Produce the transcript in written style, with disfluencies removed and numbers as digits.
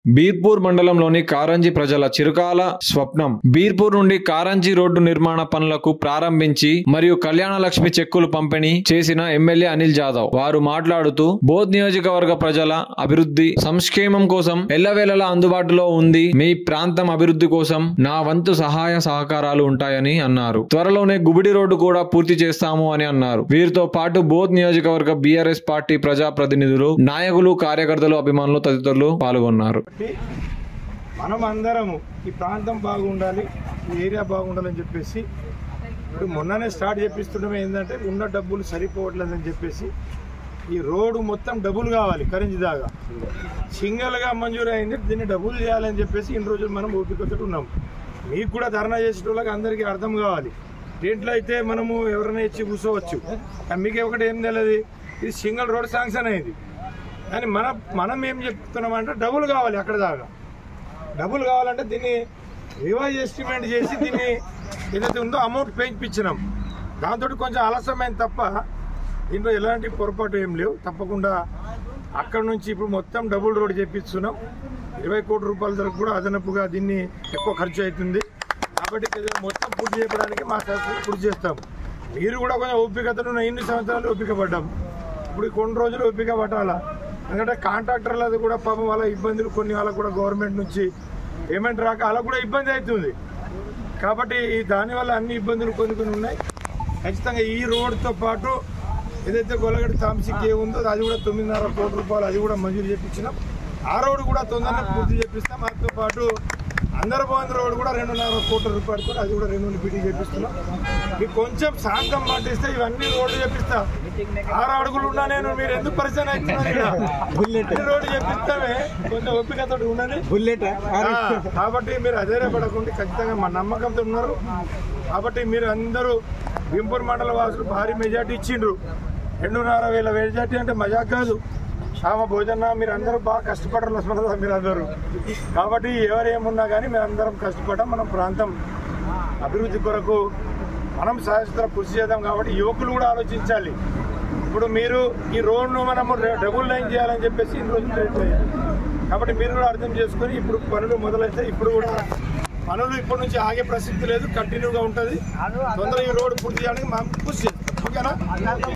బీర్పూర్ మండలంలోని కారంజి ప్రజల చిరకాల స్వప్నం. బీర్పూర్ నుండి కారంజి రోడ్డు నిర్మాణ పనులకు ప్రారంభించి మరియు కళ్యాణ లక్ష్మి చెక్కులు పంపిణీ చేసిన ఎమ్మెల్యే అనిల్ జాదవ్ వారు మాట్లాడుతూ బోధ్ నియోజకవర్గ ప్రజల అభివృద్ధి సంక్షేమం కోసం ఎల్లవేళలా అందుబాటులో ఉంది. మీ ప్రాంతం అభివృద్ధి కోసం నా వంతు సహాయ సహకారాలు ఉంటాయని అన్నారు. త్వరలోనే గుబిడి రోడ్డు కూడా పూర్తి చేస్తాము అని అన్నారు. వీరితో పాటు బోధ్ నియోజకవర్గ బీఆర్ఎస్ పార్టీ ప్రజా ప్రతినిధులు, నాయకులు, కార్యకర్తలు, అభిమానులు తదితరులు పాల్గొన్నారు. మనం అందరము ఈ ప్రాంతం బాగుండాలి, ఈ ఏరియా బాగుండాలని చెప్పేసి ఇప్పుడు మొన్ననే స్టార్ట్ చేపిస్తుండమే. ఏంటంటే ఉన్న డబ్బులు సరిపోవట్లేదని చెప్పేసి ఈ రోడ్డు మొత్తం డబ్బులు కావాలి. కరెంజీ దాకా సింగల్గా మంజూరు అయింది, దీన్ని డబ్బులు చేయాలని చెప్పేసి ఇన్ని రోజులు మనం ఓపికతో ఉన్నాం. మీకు కూడా ధర్నా చేసేటోళ్ళకి అందరికీ అర్థం కావాలి. దీంట్లో అయితే మనము ఎవరైనా ఇచ్చి కూర్చోవచ్చు, మీకు ఒకటి ఏం తెలియదు, ఇది సింగిల్ రోడ్ శాంక్షన్ అయింది. కానీ మనం ఏం చెప్తున్నామంటే డబ్బులు కావాలి. అక్కడ దాకా డబ్బులు కావాలంటే దీన్ని రివైజ్ ఎస్టిమేట్ చేసి దీన్ని ఏదైతే ఉందో అమౌంట్ పెంచిపించినాం. దాంతో కొంచెం ఆలస్యమైంది తప్ప దీంట్లో ఎలాంటి పొరపాటు ఏం లేవు. తప్పకుండా అక్కడ నుంచి ఇప్పుడు మొత్తం డబుల్ రోడ్ చేపిస్తున్నాం. 20 కోట్ల రూపాయల వరకు కూడా అదనపుగా దీన్ని ఎక్కువ ఖర్చు అవుతుంది. కాబట్టి మొత్తం పూర్తి చేయడానికి మా శాస్త్రం పూర్తి చేస్తాం. మీరు కూడా కొంచెం ఓపికతో ఇన్ని సంవత్సరాలు ఓపిక పడ్డాం, ఇప్పుడు కొన్ని రోజులు ఓపిక పట్టాలా. ఎందుకంటే కాంట్రాక్టర్లది కూడా పాపం వాళ్ళ ఇబ్బందులు, కొన్ని వాళ్ళకు కూడా గవర్నమెంట్ నుంచి పేమెంట్ రాక వాళ్ళకు కూడా ఇబ్బంది అవుతుంది. కాబట్టి దానివల్ల అన్ని ఇబ్బందులు కొన్ని ఉన్నాయి. ఖచ్చితంగా ఈ రోడ్తో పాటు ఏదైతే గొల్లగడ్డ తాంసిక్ ఉందో అది కూడా 9.5 కోట్ల రూపాయలు అది కూడా మంజూరు చేయించినాం. ఆ రోడ్డు కూడా తొందరగా పూర్తి చేపిస్తాం. దాంతో పాటు అందరబోంది రోడ్డు కూడా 2.5 కోట్ల రూపాయలతో అది కూడా రెన్యూల్ బిటీ చేపిస్తున్నాం. మీకు కొంచెం శాంతం మాటిస్తే ఇవన్నీ రోడ్డు చేపిస్తా. 6 అడుగులు ఉన్నా నేను, మీరు ఎందుకు పరిచయం అవుతున్నారు? రోడ్డు చేపిస్తామే, కొంచెం ఓపికతో ఉండండి. కాబట్టి మీరు అధైర్యపడకుండా ఖచ్చితంగా మా నమ్మకంతో ఉన్నారు. కాబట్టి మీరు అందరూ భీంపూర్ మండల వాసులు భారీ మెజార్టీ ఇచ్చిండ్రు. 2,500 మెజార్టీ అంటే మజాక్ కాదు. శ్యామ భోజన మీరు అందరూ బాగా కష్టపడారు లక్ష్మణ మీరు అందరూ. కాబట్టి ఎవరేమున్నా కానీ మేము అందరం కష్టపడడం, మన ప్రాంతం అభివృద్ధి కొరకు మనం శాస్త్ర కృషి చేద్దాం. కాబట్టి యువకులు కూడా ఆలోచించాలి. ఇప్పుడు మీరు ఈ రోడ్ను మనము డబుల్ లైన్ చేయాలని చెప్పేసి ఇన్ని రోజులు లేట్ అయ్యాయి. కాబట్టి మీరు కూడా అర్థం చేసుకొని ఇప్పుడు పనులు మొదలైతే ఇప్పుడు కూడా పనులు ఇప్పటి నుంచి ఆగే ప్రసక్తి లేదు, కంటిన్యూగా ఉంటుంది. తొందరగా ఈ రోడ్డు పూర్తి చేయడానికి మనం కృషి చేస్తాం. ఓకేనా?